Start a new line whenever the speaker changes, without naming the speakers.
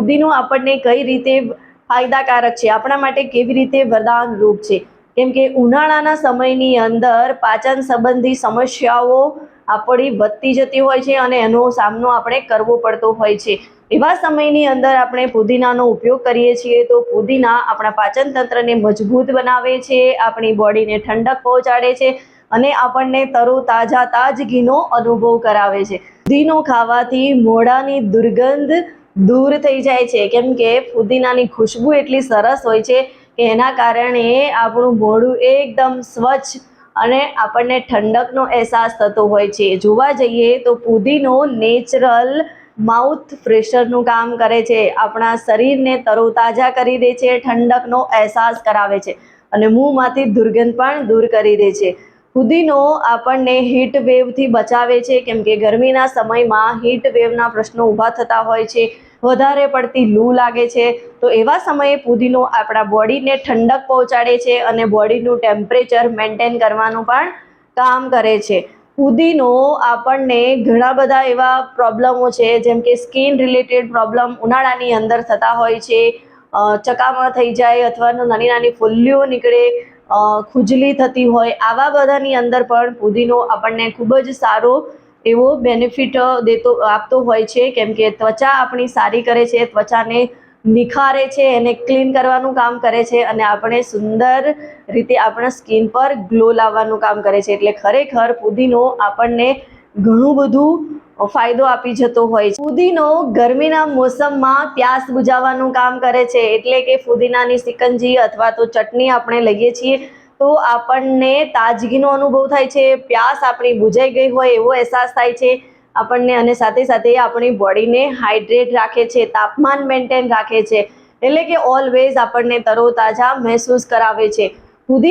પુદીનો આપણને કઈ રીતે ફાયદાકારક છે, આપણા માટે કેવી રીતે વરદાન રૂપ છે। કેમ કે ઉનાળાના સમયની અંદર પાચન સંબંધી સમસ્યાઓ આપણી વધતી જતી હોય છે અને એનો સામનો આપણે કરવો પડતો હોય છે। એવા સમયની અંદર આપણે પુદીનાનો ઉપયોગ કરીએ છીએ તો પુદીના આપણા પાચન તંત્રને મજબૂત બનાવે છે, આપણી બોડીને ઠંડક પહોંચાડે છે અને આપણને તરોતાજા તાજગીનો અનુભવ કરાવે છે। પુદીનો ખાવાથી મોઢાની દુર્ગંધ દૂર થઈ જાય છે, કેમ કે પુદીનાની ખુશ્બુ એટલી સરસ હોય છે કે એના કારણે આપણું મોઢું એકદમ સ્વચ્છ અને આપણને ઠંડકનો અહેસાસ થતો હોય છે। જોવા જઈએ તો પુદીનો નેચરલ માઉથ ફ્રેશરનું કામ કરે છે, આપણા શરીરને તરોતાજા કરી દે છે, ઠંડકનો અહેસાસ કરાવે છે અને મોંમાંથી દુર્ગંધ પણ દૂર કરી દે છે। પુદીનો આપણને હીટ વેવથી બચાવે છે, કેમ કે ગરમીના સમયમાં હીટ વેવના પ્રશ્નો ઊભા થતા હોય છે, વધારે પડતી લૂ લાગે છે, તો એવા સમયે પુદીનો આપણા બોડીને ઠંડક પહોંચાડે છે અને બોડીનું ટેમ્પરેચર મેન્ટેન કરવાનું પણ કામ કરે છે। પુદીનો આપણને ઘણા બધા એવા પ્રોબ્લેમો છે, જેમ કે સ્કિન રિલેટેડ પ્રોબ્લેમ ઉનાળાની અંદર થતા હોય છે, ચકામા થઈ જાય અથવા નાની નાની ફૂલ્લીઓ નીકળે, ખુજલી થતી હોય, આવા બધાની અંદર પણ પુદીનો આપણને ખૂબ જ સારો એવો બેનિફિટ આપતો હોય છે, કેમ કે ત્વચા આપણી સારી કરે છે, ત્વચાને નિખારે છે, એને ક્લીન કરવાનું કામ કરે છે અને આપણે સુંદર રીતે આપણા સ્કિન પર ગ્લો લાવવાનું કામ કરે છે। એટલે ખરેખર પુદીનો આપણને ઘણું બધું ફાયદો આપી જતો હોય છે। પુદીનો ગરમીના મોસમમાં પ્યાસ બુઝાવવાનું કામ કરે છે, એટલે કે પુદીનાની સિકંજી અથવા તો ચટણી આપણે લઈએ છીએ તો આપણને તાજગીનો અનુભવ થાય છે, પ્યાસ આપણી બુઝાઈ ગઈ હોય એવો અહેસાસ થાય છે આપણને, અને સાથે સાથે આપણી બોડીને હાઇડ્રેટ રાખે છે, તાપમાન મેન્ટેન રાખે છે, એટલે કે ઓલવેઝ આપણને તરોતાજા મહેસૂસ કરાવે છે। પુદીના